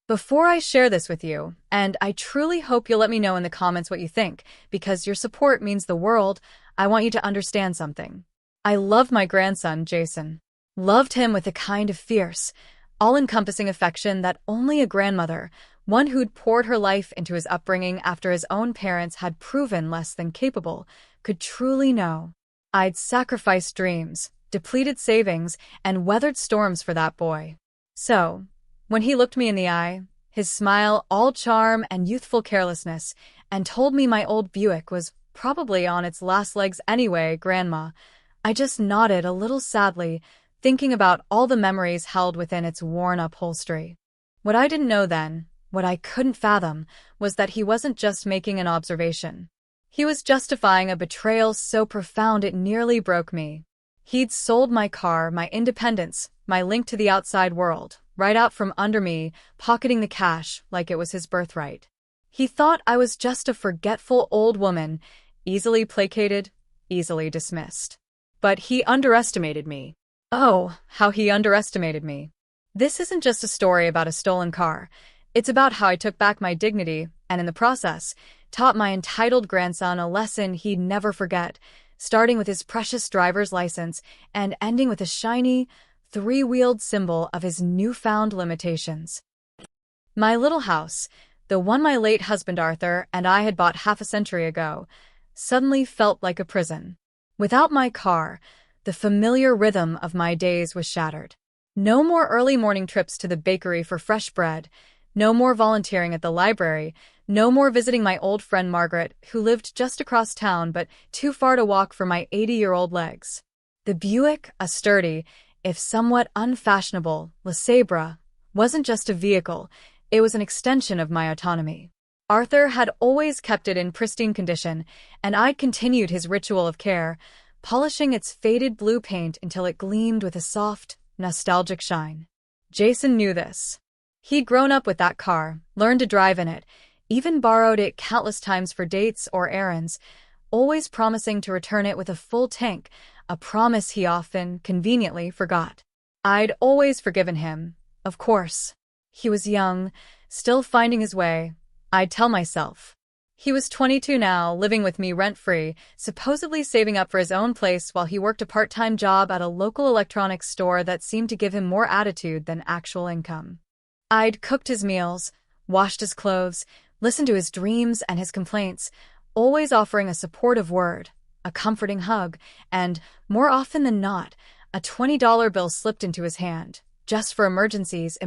Before I share this with you, and I truly hope you'll let me know in the comments what you think, because your support means the world, I want you to understand something. I loved my grandson, Jason. Loved him with a kind of fierce, all-encompassing affection that only a grandmother, one who'd poured her life into his upbringing after his own parents had proven less than capable, could truly know. I'd sacrificed dreams, depleted savings, and weathered storms for that boy. So, when he looked me in the eye, his smile all charm and youthful carelessness, and told me my old Buick was probably on its last legs anyway, Grandma, I just nodded a little sadly, thinking about all the memories held within its worn upholstery. What I didn't know then, what I couldn't fathom, was that he wasn't just making an observation. He was justifying a betrayal so profound it nearly broke me. He'd sold my car, my independence, my link to the outside world, right out from under me, pocketing the cash like it was his birthright. He thought I was just a forgetful old woman, easily placated, easily dismissed. But he underestimated me. Oh, how he underestimated me. This isn't just a story about a stolen car. It's about how I took back my dignity, and in the process, taught my entitled grandson a lesson he'd never forget, starting with his precious driver's license and ending with a shiny, three-wheeled symbol of his newfound limitations. My little house, the one my late husband Arthur and I had bought half a century ago, suddenly felt like a prison. Without my car, the familiar rhythm of my days was shattered. No more early morning trips to the bakery for fresh bread, no more volunteering at the library, no more visiting my old friend Margaret, who lived just across town but too far to walk for my 80-year-old legs. The Buick, a sturdy, if somewhat unfashionable, LeSabre, wasn't just a vehicle, it was an extension of my autonomy. Arthur had always kept it in pristine condition, and I'd continued his ritual of care, polishing its faded blue paint until it gleamed with a soft, nostalgic shine. Jason knew this. He'd grown up with that car, learned to drive in it, even borrowed it countless times for dates or errands, always promising to return it with a full tank, a promise he often, conveniently, forgot. I'd always forgiven him, of course. He was young, still finding his way, I'd tell myself. He was 22 now, living with me rent-free, supposedly saving up for his own place while he worked a part-time job at a local electronics store that seemed to give him more attitude than actual income. I'd cooked his meals, washed his clothes, listened to his dreams and his complaints, always offering a supportive word, a comforting hug, and, more often than not, a $20 bill slipped into his hand, just for emergencies,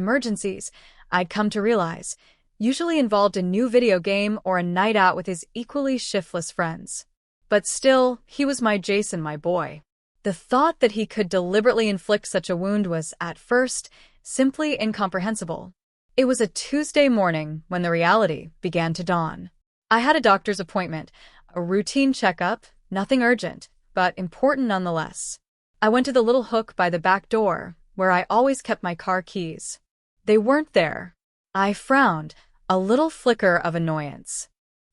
I'd come to realize, usually involved a new video game or a night out with his equally shiftless friends. But still, he was my Jason, my boy. The thought that he could deliberately inflict such a wound was, at first, simply incomprehensible. It was a Tuesday morning when the reality began to dawn. I had a doctor's appointment, a routine checkup, nothing urgent, but important nonetheless. I went to the little hook by the back door, where I always kept my car keys. They weren't there. I frowned, a little flicker of annoyance.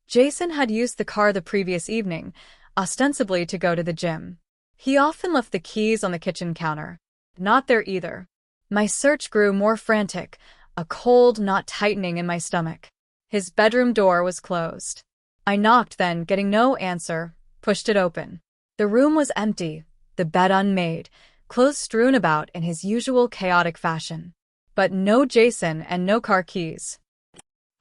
Jason had used the car the previous evening, ostensibly to go to the gym. He often left the keys on the kitchen counter. Not there either. My search grew more frantic, a cold knot tightening in my stomach. His bedroom door was closed. I knocked then, getting no answer, pushed it open. The room was empty, the bed unmade, clothes strewn about in his usual chaotic fashion. But no Jason and no car keys.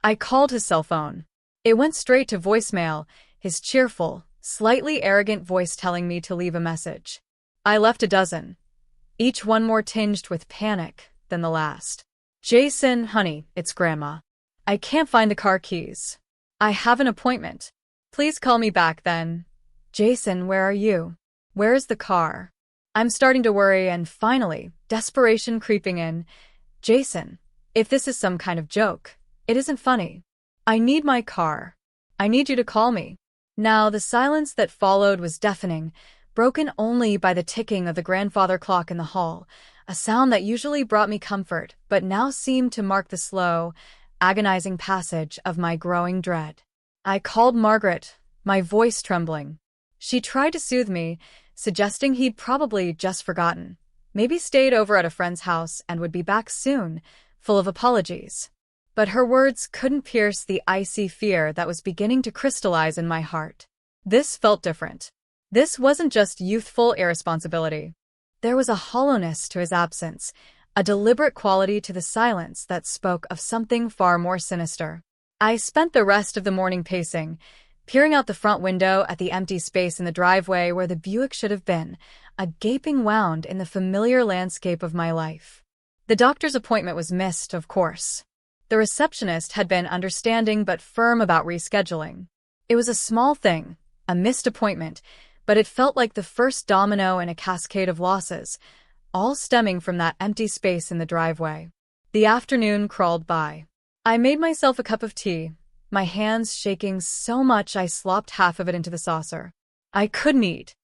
I called his cell phone. It went straight to voicemail, his cheerful, slightly arrogant voice telling me to leave a message. I left a dozen, each one more tinged with panic than the last. Jason, honey, it's Grandma. I can't find the car keys. I have an appointment. Please call me back then. Jason, where are you? Where is the car? I'm starting to worry and finally, desperation creeping in. Jason, if this is some kind of joke, it isn't funny. I need my car. I need you to call me. Now, the silence that followed was deafening, broken only by the ticking of the grandfather clock in the hall, a sound that usually brought me comfort, but now seemed to mark the slow, agonizing passage of my growing dread. I called Margaret, my voice trembling. She tried to soothe me, suggesting he'd probably just forgotten, maybe stayed over at a friend's house and would be back soon, full of apologies. But her words couldn't pierce the icy fear that was beginning to crystallize in my heart. This felt different. This wasn't just youthful irresponsibility. There was a hollowness to his absence, a deliberate quality to the silence that spoke of something far more sinister. I spent the rest of the morning pacing, peering out the front window at the empty space in the driveway where the Buick should have been, a gaping wound in the familiar landscape of my life. The doctor's appointment was missed, of course. The receptionist had been understanding but firm about rescheduling. It was a small thing, a missed appointment, but it felt like the first domino in a cascade of losses, all stemming from that empty space in the driveway. The afternoon crawled by. I made myself a cup of tea, my hands shaking so much I slopped half of it into the saucer. I couldn't eat.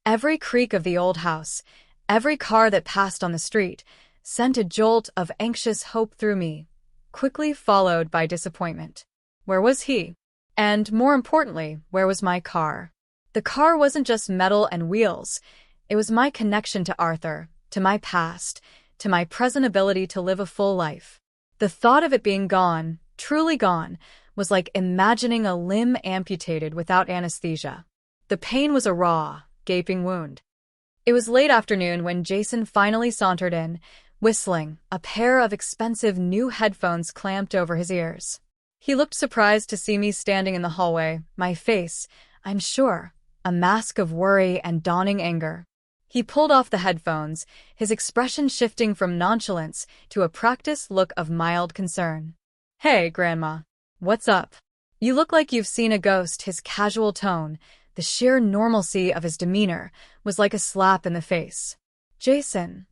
Every creak of the old house, every car that passed on the street, sent a jolt of anxious hope through me, quickly followed by disappointment. Where was he? And more importantly, where was my car? The car wasn't just metal and wheels. It was my connection to Arthur, to my past, to my present ability to live a full life. The thought of it being gone, truly gone, was like imagining a limb amputated without anesthesia. The pain was a raw, gaping wound. It was late afternoon when Jason finally sauntered in, whistling, a pair of expensive new headphones clamped over his ears. He looked surprised to see me standing in the hallway, my face, I'm sure, a mask of worry and dawning anger. He pulled off the headphones, his expression shifting from nonchalance to a practiced look of mild concern. "Hey, Grandma. What's up? You look like you've seen a ghost." His casual tone, the sheer normalcy of his demeanor, was like a slap in the face. "Jason,"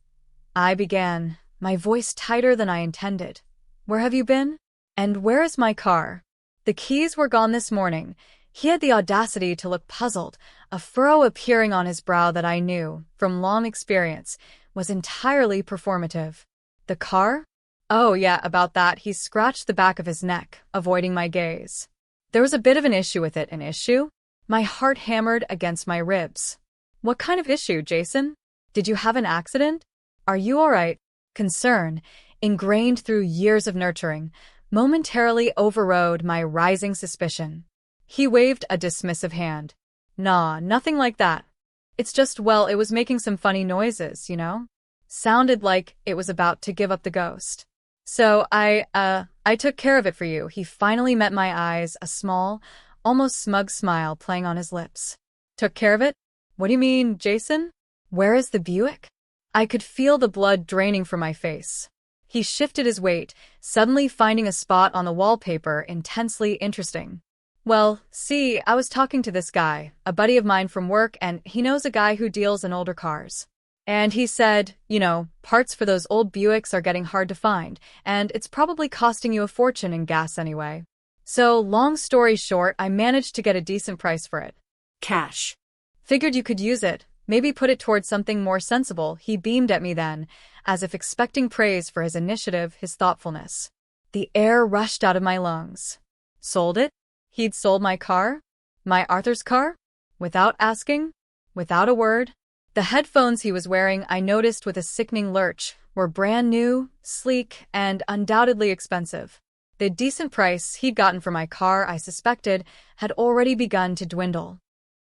I began, my voice tighter than I intended. "Where have you been? And where is my car?" The keys were gone this morning. He had the audacity to look puzzled, a furrow appearing on his brow that I knew, from long experience, was entirely performative. "The car? Oh yeah, about that." He scratched the back of his neck, avoiding my gaze. "There was a bit of an issue with it." "An issue?" My heart hammered against my ribs. "What kind of issue, Jason? Did you have an accident? Are you all right?" Concern, ingrained through years of nurturing, momentarily overrode my rising suspicion. He waved a dismissive hand. "Nah, nothing like that. It's just, well, it was making some funny noises, you know? Sounded like it was about to give up the ghost. So I took care of it for you." He finally met my eyes, a small, almost smug smile playing on his lips. "Took care of it? What do you mean, Jason? Where is the Buick?" I could feel the blood draining from my face. He shifted his weight, suddenly finding a spot on the wallpaper intensely interesting. "Well, see, I was talking to this guy, a buddy of mine from work, and he knows a guy who deals in older cars. And he said, parts for those old Buicks are getting hard to find, and it's probably costing you a fortune in gas anyway. So, long story short, I managed to get a decent price for it. Cash. Figured you could use it, maybe put it towards something more sensible." He beamed at me then, as if expecting praise for his initiative, his thoughtfulness. The air rushed out of my lungs. Sold it? He'd sold my car? My Arthur's car? Without asking? Without a word? The headphones he was wearing, I noticed with a sickening lurch, were brand new, sleek, and undoubtedly expensive. The decent price he'd gotten for my car, I suspected, had already begun to dwindle.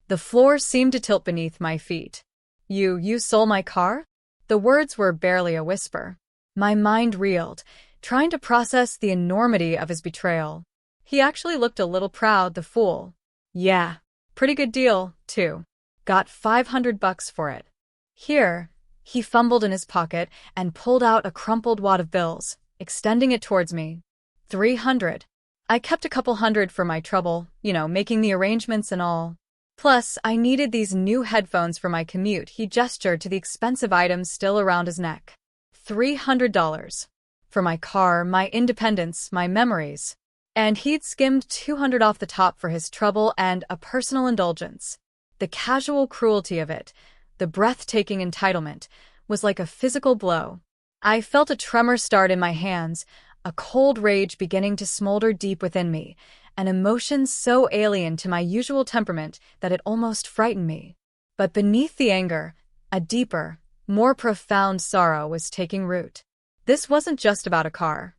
The floor seemed to tilt beneath my feet. You sold my car?" The words were barely a whisper. My mind reeled, trying to process the enormity of his betrayal. He actually looked a little proud, the fool. "Yeah, pretty good deal, too. Got $500 for it. Here." He fumbled in his pocket and pulled out a crumpled wad of bills, extending it towards me. 300. I kept a couple hundred for my trouble, making the arrangements and all. Plus, I needed these new headphones for my commute. He gestured to the expensive items still around his neck. $300. For my car, my independence, my memories. And he'd skimmed 200 off the top for his trouble and a personal indulgence. The casual cruelty of it, the breathtaking entitlement, was like a physical blow. I felt a tremor start in my hands, a cold rage beginning to smolder deep within me, an emotion so alien to my usual temperament that it almost frightened me. But beneath the anger, a deeper, more profound sorrow was taking root. This wasn't just about a car.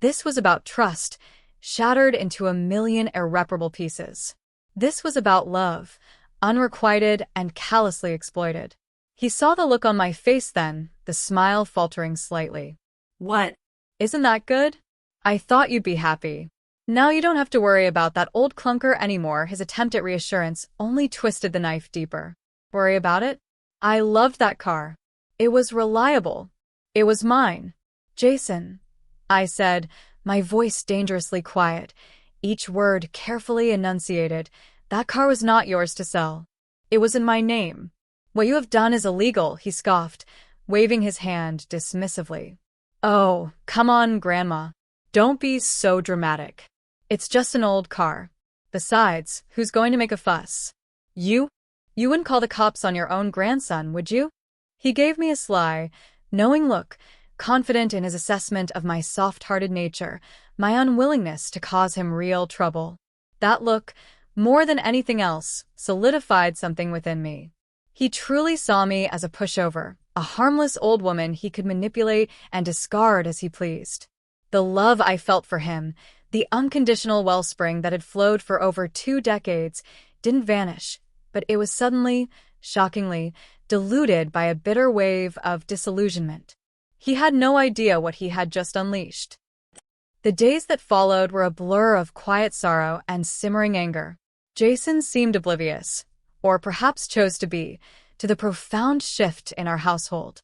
This was about trust, shattered into a million irreparable pieces. This was about love, unrequited and callously exploited. He saw the look on my face then, the smile faltering slightly. What? Isn't that good? I thought you'd be happy. Now you don't have to worry about that old clunker anymore. His attempt at reassurance only twisted the knife deeper. Worry about it? I loved that car. It was reliable. It was mine. Jason, I said, my voice dangerously quiet, each word carefully enunciated. That car was not yours to sell. It was in my name. What you have done is illegal, he scoffed, waving his hand dismissively. Oh, come on, Grandma. Don't be so dramatic. It's just an old car. Besides, who's going to make a fuss? You? You wouldn't call the cops on your own grandson, would you? He gave me a sly, knowing look, confident in his assessment of my soft-hearted nature, my unwillingness to cause him real trouble. That look, more than anything else, solidified something within me. He truly saw me as a pushover, a harmless old woman he could manipulate and discard as he pleased. The love I felt for him, the unconditional wellspring that had flowed for over 2 decades, didn't vanish, but it was suddenly, shockingly, diluted by a bitter wave of disillusionment. He had no idea what he had just unleashed. The days that followed were a blur of quiet sorrow and simmering anger. Jason seemed oblivious, or perhaps chose to be, to the profound shift in our household.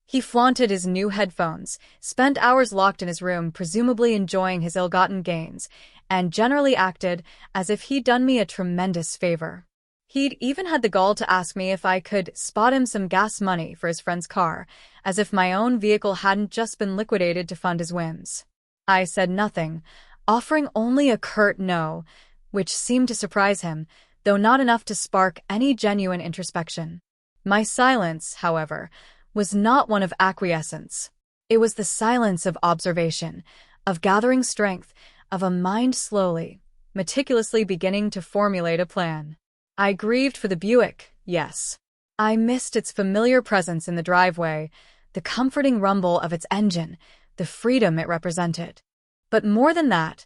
He flaunted his new headphones, spent hours locked in his room presumably enjoying his ill-gotten gains, and generally acted as if he'd done me a tremendous favor. He'd even had the gall to ask me if I could spot him some gas money for his friend's car, as if my own vehicle hadn't just been liquidated to fund his whims. I said nothing, offering only a curt no, which seemed to surprise him, though not enough to spark any genuine introspection. My silence, however, was not one of acquiescence. It was the silence of observation, of gathering strength, of a mind slowly, meticulously beginning to formulate a plan. I grieved for the Buick, yes. I missed its familiar presence in the driveway, the comforting rumble of its engine, the freedom it represented. But more than that,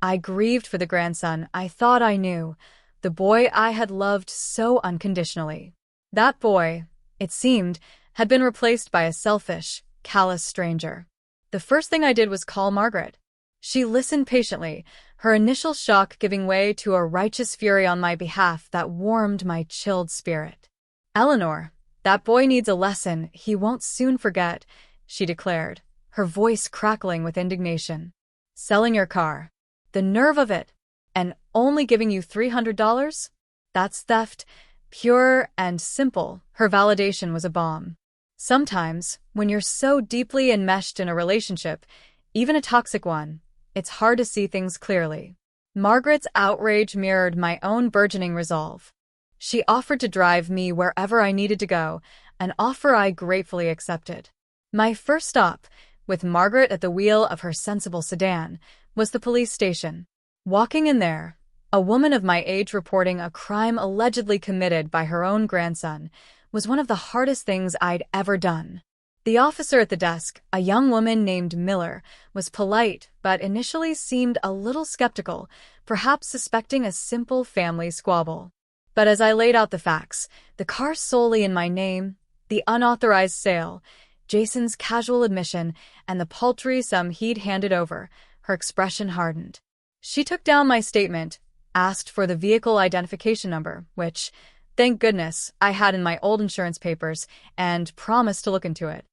I grieved for the grandson I thought I knew, the boy I had loved so unconditionally. That boy, it seemed, had been replaced by a selfish, callous stranger. The first thing I did was call Margaret. She listened patiently, her initial shock giving way to a righteous fury on my behalf that warmed my chilled spirit. "Eleanor, that boy needs a lesson he won't soon forget," she declared, her voice crackling with indignation. "Selling your car. The nerve of it. And only giving you $300? That's theft, pure and simple." Her validation was a bomb. Sometimes, when you're so deeply enmeshed in a relationship, even a toxic one, it's hard to see things clearly. Margaret's outrage mirrored my own burgeoning resolve. She offered to drive me wherever I needed to go, an offer I gratefully accepted. My first stop, with Margaret at the wheel of her sensible sedan, was the police station. Walking in there, a woman of my age reporting a crime allegedly committed by her own grandson, was one of the hardest things I'd ever done. The officer at the desk, a young woman named Miller, was polite but initially seemed a little skeptical, perhaps suspecting a simple family squabble. But as I laid out the facts, the car solely in my name, the unauthorized sale, Jason's casual admission, and the paltry sum he'd handed over, her expression hardened. She took down my statement, asked for the vehicle identification number, which, thank goodness, I had in my old insurance papers, and promised to look into it.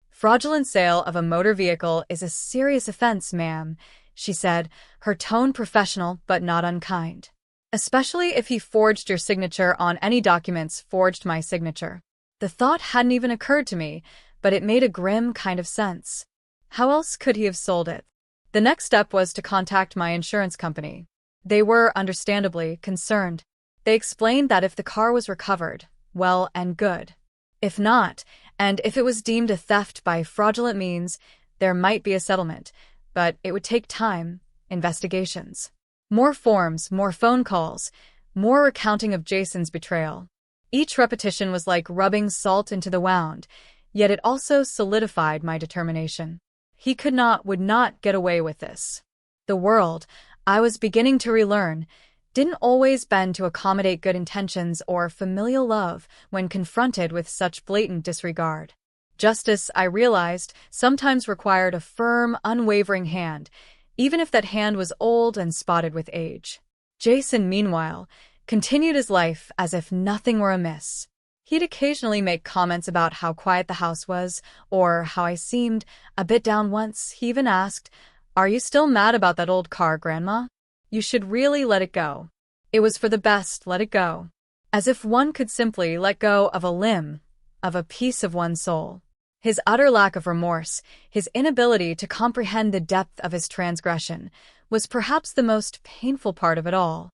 "Fraudulent sale of a motor vehicle is a serious offense, ma'am," she said, her tone professional but not unkind. "Especially if he forged your signature on any documents forged my signature." The thought hadn't even occurred to me, but it made a grim kind of sense. How else could he have sold it? The next step was to contact my insurance company. They were, understandably, concerned. They explained that if the car was recovered, well and good. If not, and if it was deemed a theft by fraudulent means, there might be a settlement, but it would take time, investigations. More forms, more phone calls, more recounting of Jason's betrayal. Each repetition was like rubbing salt into the wound, yet it also solidified my determination. He would not get away with this. The world, I was beginning to relearn, didn't always bend to accommodate good intentions or familial love when confronted with such blatant disregard. Justice, I realized, sometimes required a firm, unwavering hand, even if that hand was old and spotted with age. Jason, meanwhile, continued his life as if nothing were amiss. He'd occasionally make comments about how quiet the house was, or how I seemed a bit down once. He even asked, "Are you still mad about that old car, Grandma? You should really let it go. It was for the best, let it go." As if one could simply let go of a limb, of a piece of one's soul. His utter lack of remorse, his inability to comprehend the depth of his transgression, was perhaps the most painful part of it all.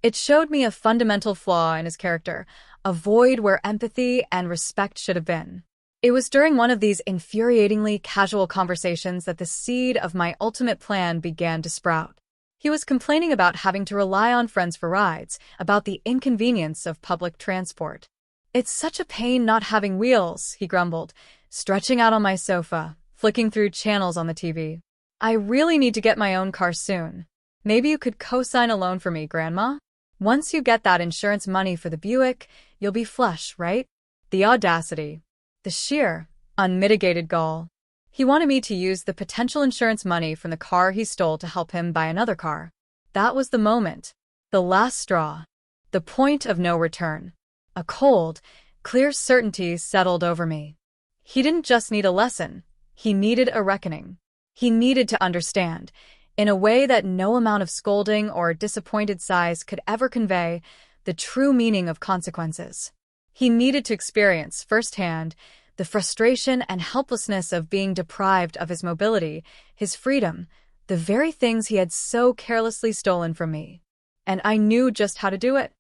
It showed me a fundamental flaw in his character, a void where empathy and respect should have been. It was during one of these infuriatingly casual conversations that the seed of my ultimate plan began to sprout. He was complaining about having to rely on friends for rides, about the inconvenience of public transport. "It's such a pain not having wheels," he grumbled, stretching out on my sofa, flicking through channels on the TV. "I really need to get my own car soon. Maybe you could co-sign a loan for me, Grandma? Once you get that insurance money for the Buick, you'll be flush, right?" The audacity. The sheer, unmitigated gall. He wanted me to use the potential insurance money from the car he stole to help him buy another car. That was the moment. The last straw. The point of no return. A cold, clear certainty settled over me. He didn't just need a lesson. He needed a reckoning. He needed to understand, in a way that no amount of scolding or disappointed sighs could ever convey, the true meaning of consequences. He needed to experience firsthand the frustration and helplessness of being deprived of his mobility, his freedom, the very things he had so carelessly stolen from me. And I knew just how to do it.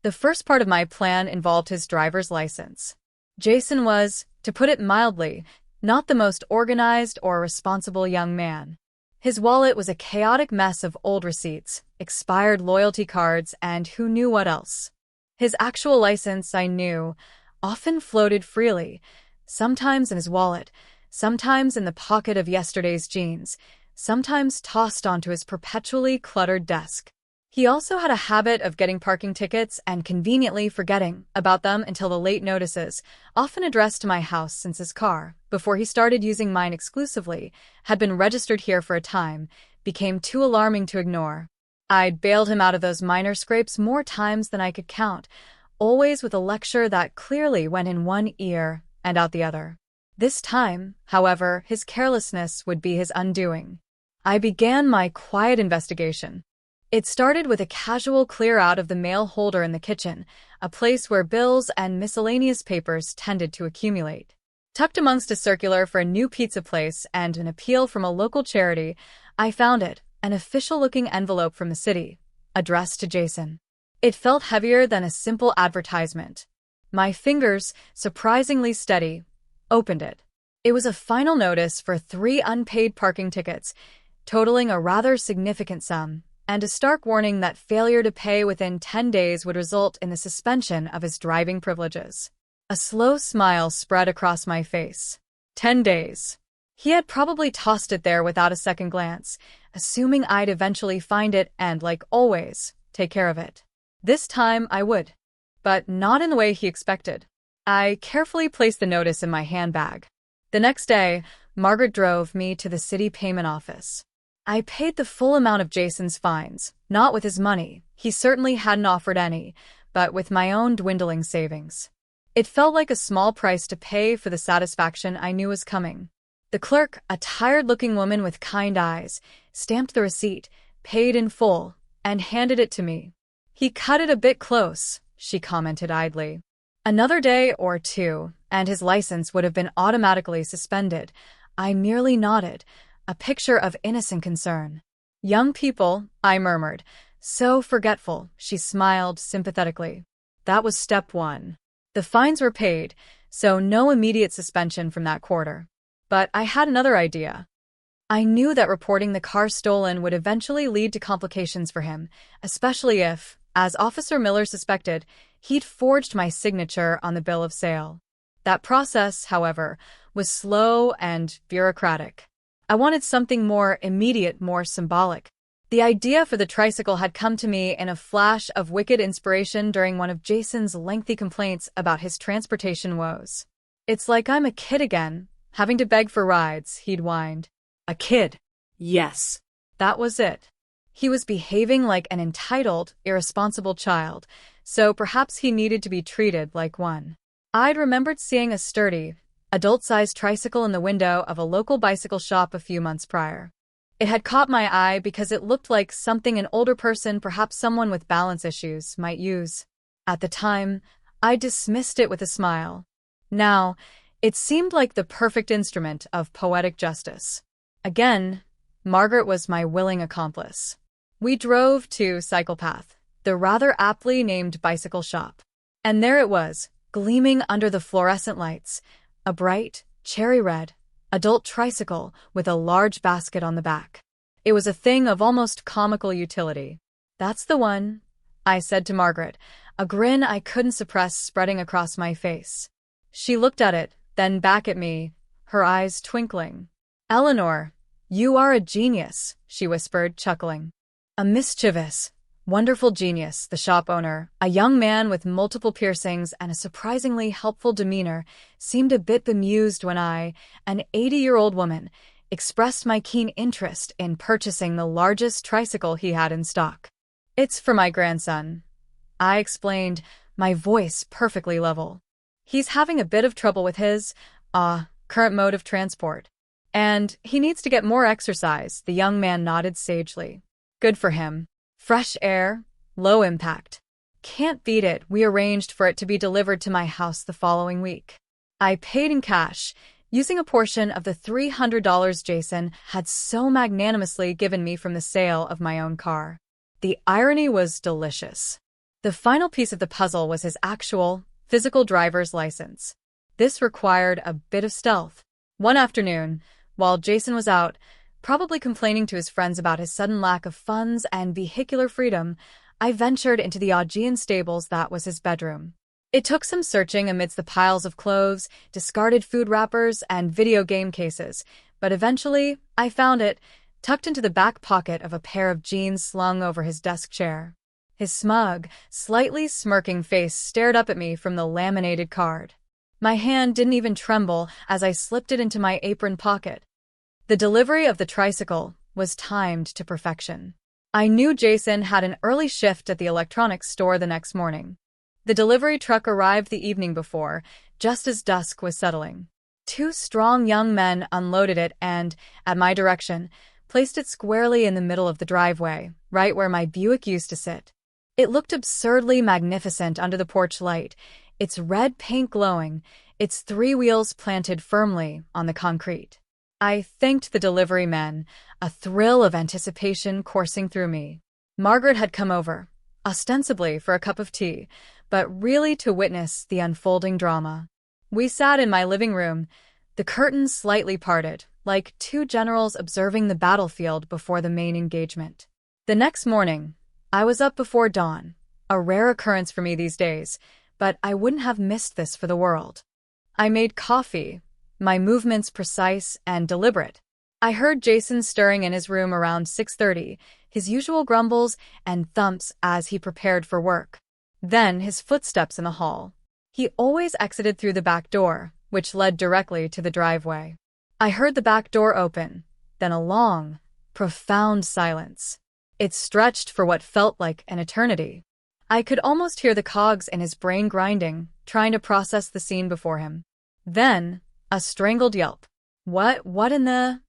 The first part of my plan involved his driver's license. Jason was, to put it mildly, not the most organized or responsible young man. His wallet was a chaotic mess of old receipts, expired loyalty cards, and who knew what else. His actual license, I knew, often floated freely, sometimes in his wallet, sometimes in the pocket of yesterday's jeans, sometimes tossed onto his perpetually cluttered desk. He also had a habit of getting parking tickets and conveniently forgetting about them until the late notices, often addressed to my house since his car, before he started using mine exclusively, had been registered here for a time, became too alarming to ignore. I'd bailed him out of those minor scrapes more times than I could count, always with a lecture that clearly went in one ear and out the other. This time, however, his carelessness would be his undoing. I began my quiet investigation. It started with a casual clear-out of the mail holder in the kitchen, a place where bills and miscellaneous papers tended to accumulate. Tucked amongst a circular for a new pizza place and an appeal from a local charity, I found it, an official-looking envelope from the city, addressed to Jason. It felt heavier than a simple advertisement. My fingers, surprisingly steady, opened it. It was a final notice for 3 unpaid parking tickets, totaling a rather significant sum, and a stark warning that failure to pay within 10 days would result in the suspension of his driving privileges. A slow smile spread across my face. 10 days. He had probably tossed it there without a second glance, assuming I'd eventually find it and, like always, take care of it. This time I would. But not in the way he expected. I carefully placed the notice in my handbag. The next day, Margaret drove me to the city payment office. I paid the full amount of Jason's fines, not with his money, he certainly hadn't offered any, but with my own dwindling savings. It felt like a small price to pay for the satisfaction I knew was coming. The clerk, a tired-looking woman with kind eyes, stamped the receipt, paid in full, and handed it to me. "He cut it a bit close," she commented idly. Another day or two, and his license would have been automatically suspended. I merely nodded, a picture of innocent concern. "Young people," I murmured. "So forgetful," she smiled sympathetically. That was step 1. The fines were paid, so no immediate suspension from that quarter. But I had another idea. I knew that reporting the car stolen would eventually lead to complications for him, especially if, as Officer Miller suspected, he'd forged my signature on the bill of sale. That process, however, was slow and bureaucratic. I wanted something more immediate, more symbolic. The idea for the tricycle had come to me in a flash of wicked inspiration during one of Jason's lengthy complaints about his transportation woes. "It's like I'm a kid again, having to beg for rides," he'd whined. A kid. Yes. That was it. He was behaving like an entitled, irresponsible child, so perhaps he needed to be treated like one. I'd remembered seeing a sturdy, adult-sized tricycle in the window of a local bicycle shop a few months prior. It had caught my eye because it looked like something an older person, perhaps someone with balance issues, might use. At the time, I dismissed it with a smile. Now, it seemed like the perfect instrument of poetic justice. Again, Margaret was my willing accomplice. We drove to Cycle Path, the rather aptly named bicycle shop. And there it was, gleaming under the fluorescent lights, a bright, cherry red, adult tricycle with a large basket on the back. It was a thing of almost comical utility. "That's the one," I said to Margaret, a grin I couldn't suppress spreading across my face. She looked at it, then back at me, her eyes twinkling. "Eleanor, you are a genius," she whispered, chuckling. "A mischievous, wonderful genius," the shop owner, a young man with multiple piercings and a surprisingly helpful demeanor, seemed a bit bemused when I, an 80-year-old woman, expressed my keen interest in purchasing the largest tricycle he had in stock. "It's for my grandson," I explained, my voice perfectly level. "He's having a bit of trouble with his, current mode of transport. And he needs to get more exercise," the young man nodded sagely. "Good for him. Fresh air, low impact. Can't beat it." We arranged for it to be delivered to my house the following week. I paid in cash, using a portion of the $300 Jason had so magnanimously given me from the sale of my own car. The irony was delicious. The final piece of the puzzle was his actual, physical driver's license. This required a bit of stealth. One afternoon, while Jason was out, probably complaining to his friends about his sudden lack of funds and vehicular freedom, I ventured into the Augean stables that was his bedroom. It took some searching amidst the piles of clothes, discarded food wrappers, and video game cases, but eventually I found it, tucked into the back pocket of a pair of jeans slung over his desk chair. His smug, slightly smirking face stared up at me from the laminated card. My hand didn't even tremble as I slipped it into my apron pocket. The delivery of the tricycle was timed to perfection. I knew Jason had an early shift at the electronics store the next morning. The delivery truck arrived the evening before, just as dusk was settling. Two strong young men unloaded it and, at my direction, placed it squarely in the middle of the driveway, right where my Buick used to sit. It looked absurdly magnificent under the porch light, its red paint glowing, its three wheels planted firmly on the concrete. I thanked the delivery men, a thrill of anticipation coursing through me. Margaret had come over, ostensibly for a cup of tea, but really to witness the unfolding drama. We sat in my living room, the curtains slightly parted, like two generals observing the battlefield before the main engagement. The next morning, I was up before dawn, a rare occurrence for me these days, but I wouldn't have missed this for the world. I made coffee, my movements precise and deliberate. I heard Jason stirring in his room around 6:30, his usual grumbles and thumps as he prepared for work. Then his footsteps in the hall. He always exited through the back door, which led directly to the driveway. I heard the back door open, then a long, profound silence. It stretched for what felt like an eternity. I could almost hear the cogs in his brain grinding, trying to process the scene before him. Then, a strangled yelp. What in the...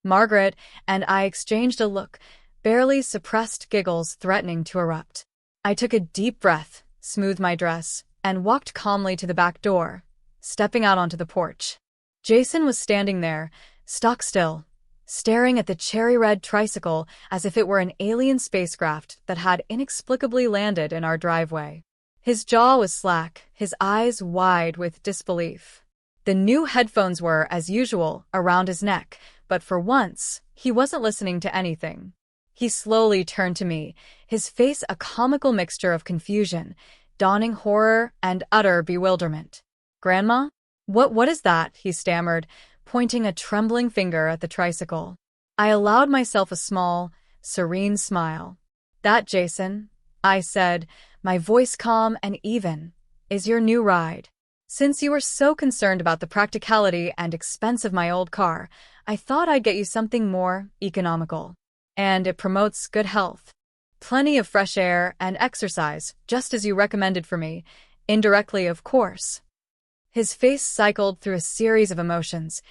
Margaret and I exchanged a look, barely suppressed giggles threatening to erupt. I took a deep breath, smoothed my dress, and walked calmly to the back door, stepping out onto the porch. Jason was standing there, stock still, staring at the cherry-red tricycle as if it were an alien spacecraft that had inexplicably landed in our driveway. His jaw was slack, his eyes wide with disbelief. The new headphones were, as usual, around his neck, but for once, he wasn't listening to anything. He slowly turned to me, his face a comical mixture of confusion, dawning horror, and utter bewilderment. "Grandma? What is that?" he stammered, pointing a trembling finger at the tricycle. I allowed myself a small, serene smile. "That, Jason," I said, my voice calm and even, "is your new ride. Since you were so concerned about the practicality and expense of my old car, I thought I'd get you something more economical. And it promotes good health. Plenty of fresh air and exercise, just as you recommended for me, indirectly, of course." His face cycled through a series of emotions: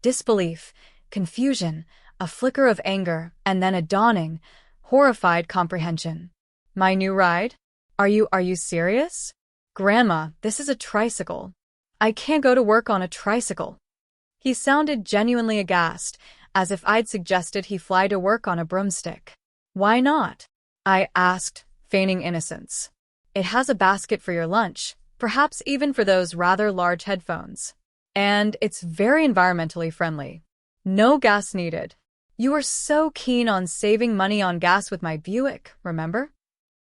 disbelief, confusion, a flicker of anger, and then a dawning, horrified comprehension. "My new ride? Are you serious? Grandma, this is a tricycle. I can't go to work on a tricycle." He sounded genuinely aghast, as if I'd suggested he fly to work on a broomstick. "Why not?" I asked, feigning innocence. "It has a basket for your lunch, perhaps even for those rather large headphones. And it's very environmentally friendly. No gas needed. You were so keen on saving money on gas with my Buick, remember?"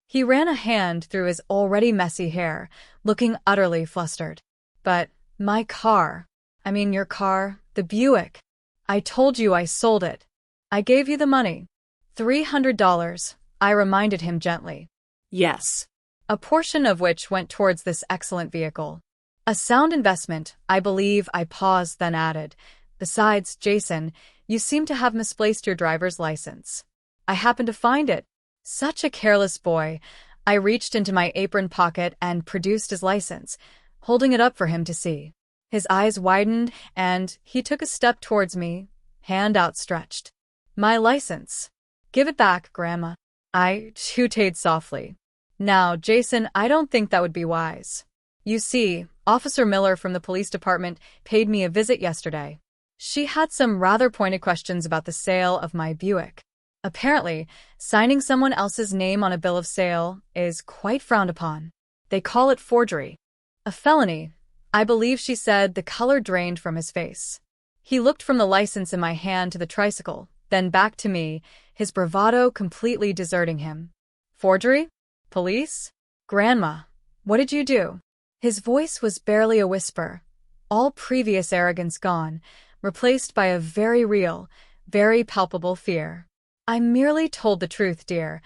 He ran a hand through his already messy hair, looking utterly flustered. "But my car, your car, the Buick. I told you I sold it. I gave you the money. $300, I reminded him gently. "Yes." "A portion of which went towards this excellent vehicle. A sound investment, I believe," I paused, then added. "Besides, Jason, you seem to have misplaced your driver's license. I happened to find it." Such a careless boy. I reached into my apron pocket and produced his license, holding it up for him to see. His eyes widened, and he took a step towards me, hand outstretched. "My license. Give it back, Grandma." I hooted softly. "Now, Jason, I don't think that would be wise. You see, Officer Miller from the police department paid me a visit yesterday. She had some rather pointed questions about the sale of my Buick. Apparently, signing someone else's name on a bill of sale is quite frowned upon. They call it forgery. A felony, I believe," she said. The color drained from his face. He looked from the license in my hand to the tricycle, then back to me, his bravado completely deserting him. "Forgery? Police? Grandma, what did you do?" His voice was barely a whisper, all previous arrogance gone, replaced by a very real, very palpable fear. "I merely told the truth, dear,"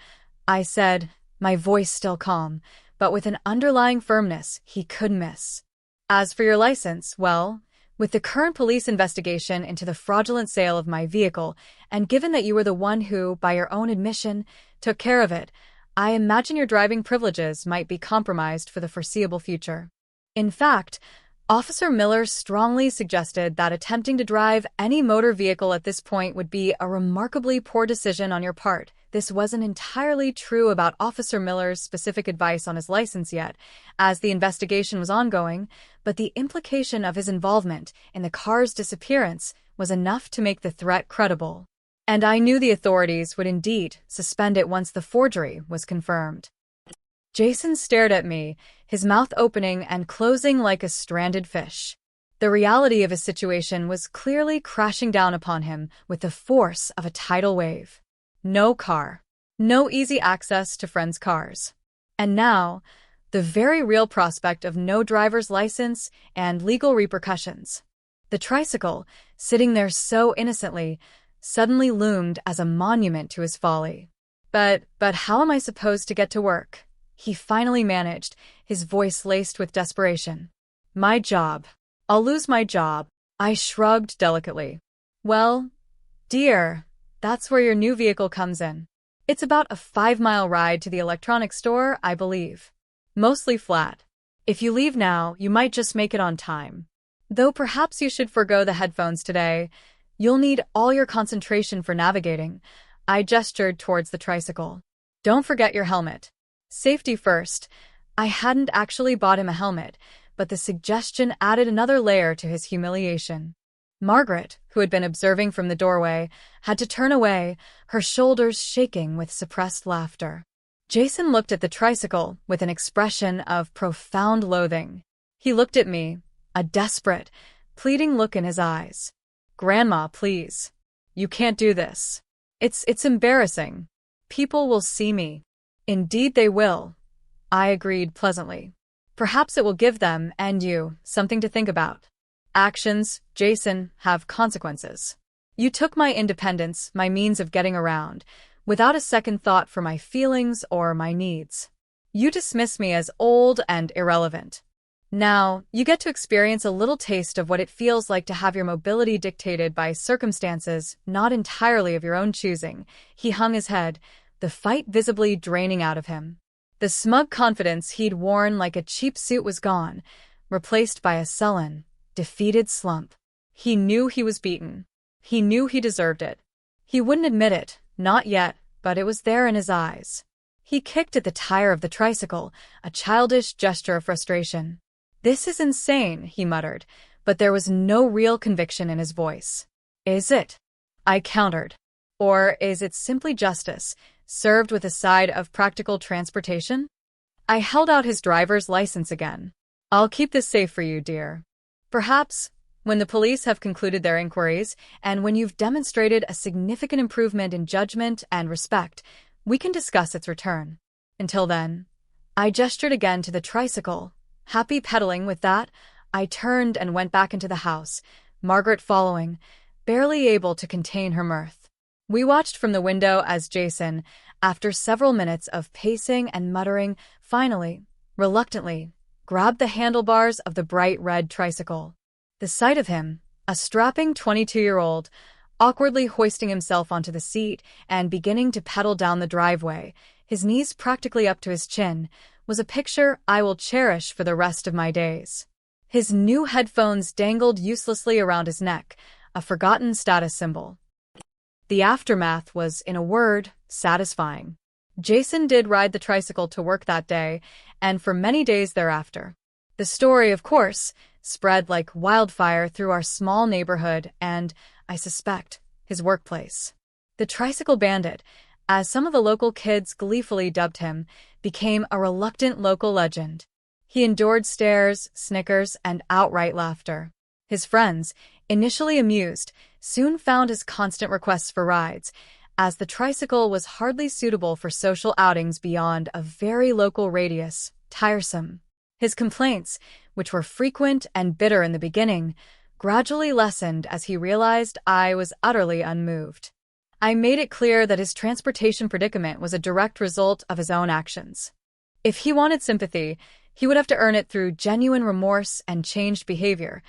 I said, my voice still calm, but with an underlying firmness he could miss. "As for your license, well, with the current police investigation into the fraudulent sale of my vehicle, and given that you were the one who, by your own admission, took care of it, I imagine your driving privileges might be compromised for the foreseeable future. In fact, Officer Miller strongly suggested that attempting to drive any motor vehicle at this point would be a remarkably poor decision on your part. This wasn't entirely true about Officer Miller's specific advice on his license yet, as the investigation was ongoing, but the implication of his involvement in the car's disappearance was enough to make the threat credible. And I knew the authorities would indeed suspend it once the forgery was confirmed." Jason stared at me, his mouth opening and closing like a stranded fish. The reality of his situation was clearly crashing down upon him with the force of a tidal wave. No car. No easy access to friends' cars. And now, the very real prospect of no driver's license and legal repercussions. The tricycle, sitting there so innocently, suddenly loomed as a monument to his folly. But how am I supposed to get to work?" he finally managed, his voice laced with desperation. "My job. I'll lose my job." I shrugged delicately. "Well, dear, that's where your new vehicle comes in. It's about a 5-mile ride to the electronics store, I believe. Mostly flat. If you leave now, you might just make it on time. Though perhaps you should forgo the headphones today. You'll need all your concentration for navigating." I gestured towards the tricycle. "Don't forget your helmet. Safety first." I hadn't actually bought him a helmet, but the suggestion added another layer to his humiliation. Margaret, who had been observing from the doorway, had to turn away, her shoulders shaking with suppressed laughter. Jason looked at the tricycle with an expression of profound loathing. He looked at me, a desperate, pleading look in his eyes. "Grandma, please. You can't do this. It's embarrassing. People will see me." "Indeed they will," I agreed pleasantly. "Perhaps it will give them, and you, something to think about." Actions, Jason, have consequences. You took my independence, my means of getting around, without a second thought for my feelings or my needs. You dismiss me as old and irrelevant. Now, you get to experience a little taste of what it feels like to have your mobility dictated by circumstances not entirely of your own choosing. He hung his head, the fight visibly draining out of him. The smug confidence he'd worn like a cheap suit was gone, replaced by a sullen, defeated slump. He knew he was beaten. He knew he deserved it. He wouldn't admit it, not yet, but it was there in his eyes. He kicked at the tire of the tricycle, a childish gesture of frustration. "This is insane," he muttered, but there was no real conviction in his voice. "Is it?" I countered. "Or is it simply justice, served with a side of practical transportation?" I held out his driver's license again. "I'll keep this safe for you, dear. Perhaps, when the police have concluded their inquiries, and when you've demonstrated a significant improvement in judgment and respect, we can discuss its return. Until then." I gestured again to the tricycle. Happy pedaling with that, I turned and went back into the house, Margaret following, barely able to contain her mirth. We watched from the window as Jason, after several minutes of pacing and muttering, finally, reluctantly, grabbed the handlebars of the bright red tricycle. The sight of him, a strapping 22-year-old, awkwardly hoisting himself onto the seat and beginning to pedal down the driveway, his knees practically up to his chin, was a picture I will cherish for the rest of my days. His new headphones dangled uselessly around his neck, a forgotten status symbol. The aftermath was, in a word, satisfying. Jason did ride the tricycle to work that day, and for many days thereafter. The story, of course, spread like wildfire through our small neighborhood and, I suspect, his workplace. The Tricycle Bandit, as some of the local kids gleefully dubbed him, became a reluctant local legend. He endured stares, snickers, and outright laughter. His friends, initially amused, soon found his constant requests for rides, as the tricycle was hardly suitable for social outings beyond a very local radius, tiresome. His complaints, which were frequent and bitter in the beginning, gradually lessened as he realized I was utterly unmoved. I made it clear that his transportation predicament was a direct result of his own actions. If he wanted sympathy, he would have to earn it through genuine remorse and changed behavior,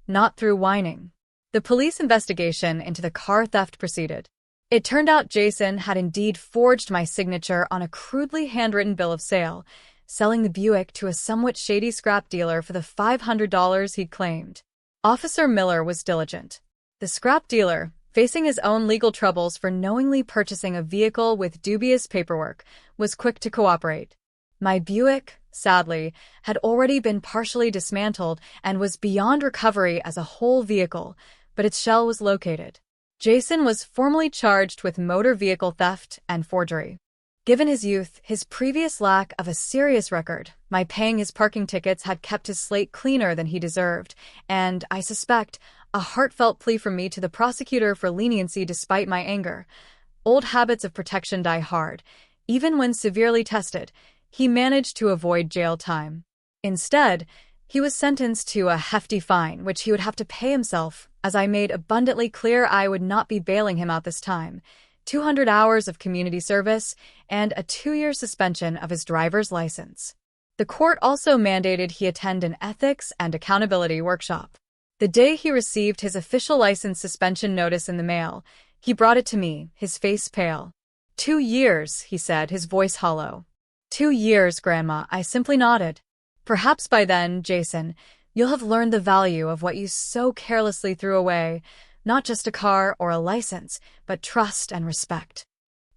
not through whining. The police investigation into the car theft proceeded. It turned out Jason had indeed forged my signature on a crudely handwritten bill of sale, selling the Buick to a somewhat shady scrap dealer for the $500 he'd claimed. Officer Miller was diligent. The scrap dealer, facing his own legal troubles for knowingly purchasing a vehicle with dubious paperwork, was quick to cooperate. My Buick, sadly, had already been partially dismantled and was beyond recovery as a whole vehicle, but its shell was located. Jason was formally charged with motor vehicle theft and forgery. Given his youth, his previous lack of a serious record, my paying his parking tickets had kept his slate cleaner than he deserved, and, I suspect, a heartfelt plea from me to the prosecutor for leniency despite my anger. Old habits of protection die hard. Even when severely tested, he managed to avoid jail time. Instead, he was sentenced to a hefty fine, which he would have to pay himself, as I made abundantly clear I would not be bailing him out this time. 200 hours of community service, and a 2-year suspension of his driver's license. The court also mandated he attend an ethics and accountability workshop. The day he received his official license suspension notice in the mail, he brought it to me, his face pale. 2 years, he said, his voice hollow. 2 years, Grandma, I simply nodded. Perhaps by then, Jason, you'll have learned the value of what you so carelessly threw away. Not just a car or a license, but trust and respect.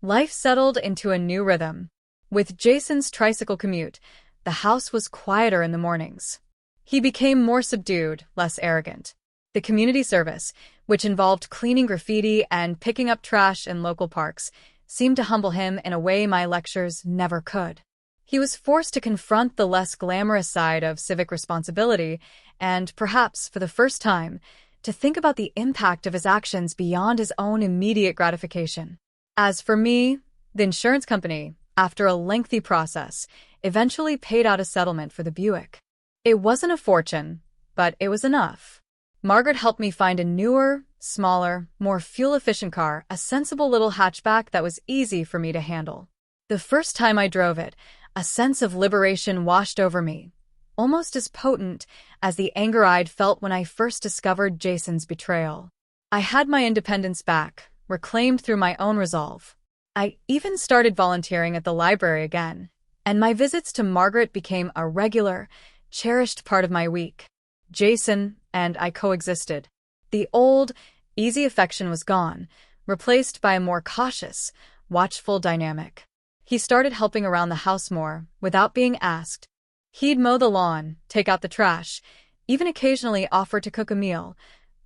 Life settled into a new rhythm. With Jason's tricycle commute, the house was quieter in the mornings. He became more subdued, less arrogant. The community service, which involved cleaning graffiti and picking up trash in local parks, seemed to humble him in a way my lectures never could. He was forced to confront the less glamorous side of civic responsibility and, perhaps for the first time, to think about the impact of his actions beyond his own immediate gratification. As for me, the insurance company, after a lengthy process, eventually paid out a settlement for the Buick. It wasn't a fortune, but it was enough. Margaret helped me find a newer, smaller, more fuel-efficient car, a sensible little hatchback that was easy for me to handle. The first time I drove it, a sense of liberation washed over me, almost as potent as the anger I'd felt when I first discovered Jason's betrayal. I had my independence back, reclaimed through my own resolve. I even started volunteering at the library again, and my visits to Margaret became a regular, cherished part of my week. Jason and I coexisted. The old, easy affection was gone, replaced by a more cautious, watchful dynamic. He started helping around the house more, without being asked. He'd mow the lawn, take out the trash, even occasionally offer to cook a meal,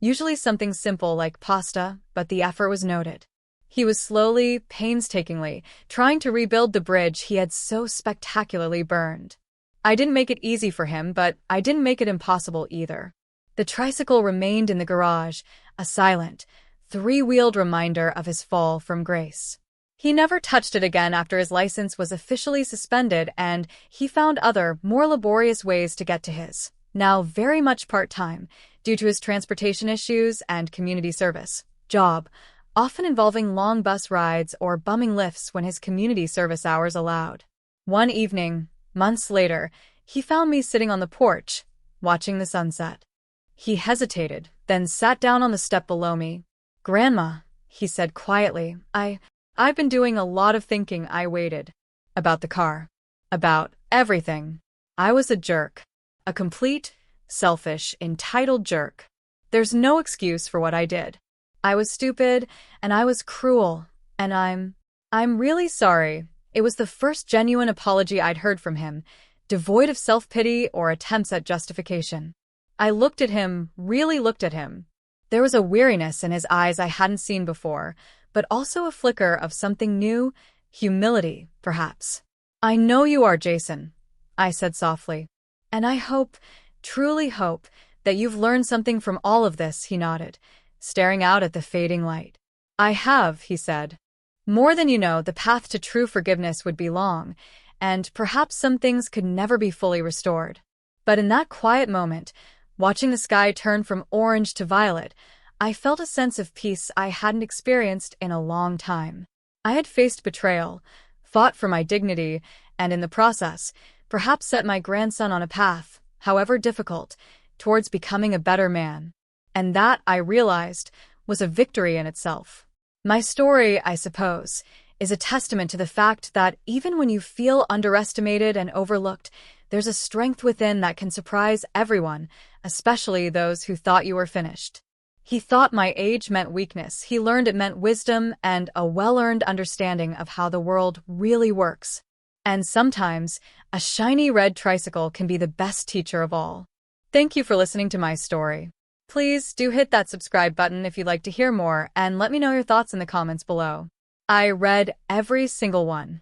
usually something simple like pasta, but the effort was noted. He was slowly, painstakingly, trying to rebuild the bridge he had so spectacularly burned. I didn't make it easy for him, but I didn't make it impossible either. The tricycle remained in the garage, a silent, three-wheeled reminder of his fall from grace. He never touched it again after his license was officially suspended, and he found other, more laborious ways to get to his, now very much part-time, due to his transportation issues and community service, job, often involving long bus rides or bumming lifts when his community service hours allowed. One evening, months later, he found me sitting on the porch, watching the sunset. He hesitated, then sat down on the step below me. "Grandma," he said quietly, I've been doing a lot of thinking." I waited. About the car. About everything. I was a jerk. A complete, selfish, entitled jerk. There's no excuse for what I did. I was stupid, and I was cruel, and I'm really sorry. It was the first genuine apology I'd heard from him, devoid of self-pity or attempts at justification. I looked at him, really looked at him. There was a weariness in his eyes I hadn't seen before, but also a flicker of something new, humility, perhaps. "I know you are, Jason," I said softly. "And I hope, truly hope, that you've learned something from all of this," he nodded, staring out at the fading light. "I have," he said. "More than you know, the path to true forgiveness would be long, and perhaps some things could never be fully restored. But in that quiet moment, watching the sky turn from orange to violet, I felt a sense of peace I hadn't experienced in a long time. I had faced betrayal, fought for my dignity, and in the process, perhaps set my grandson on a path, however difficult, towards becoming a better man. And that, I realized, was a victory in itself. My story, I suppose, is a testament to the fact that even when you feel underestimated and overlooked, there's a strength within that can surprise everyone, especially those who thought you were finished. He thought my age meant weakness. He learned it meant wisdom and a well-earned understanding of how the world really works. And sometimes, a shiny red tricycle can be the best teacher of all. Thank you for listening to my story. Please do hit that subscribe button if you'd like to hear more, and let me know your thoughts in the comments below. I read every single one.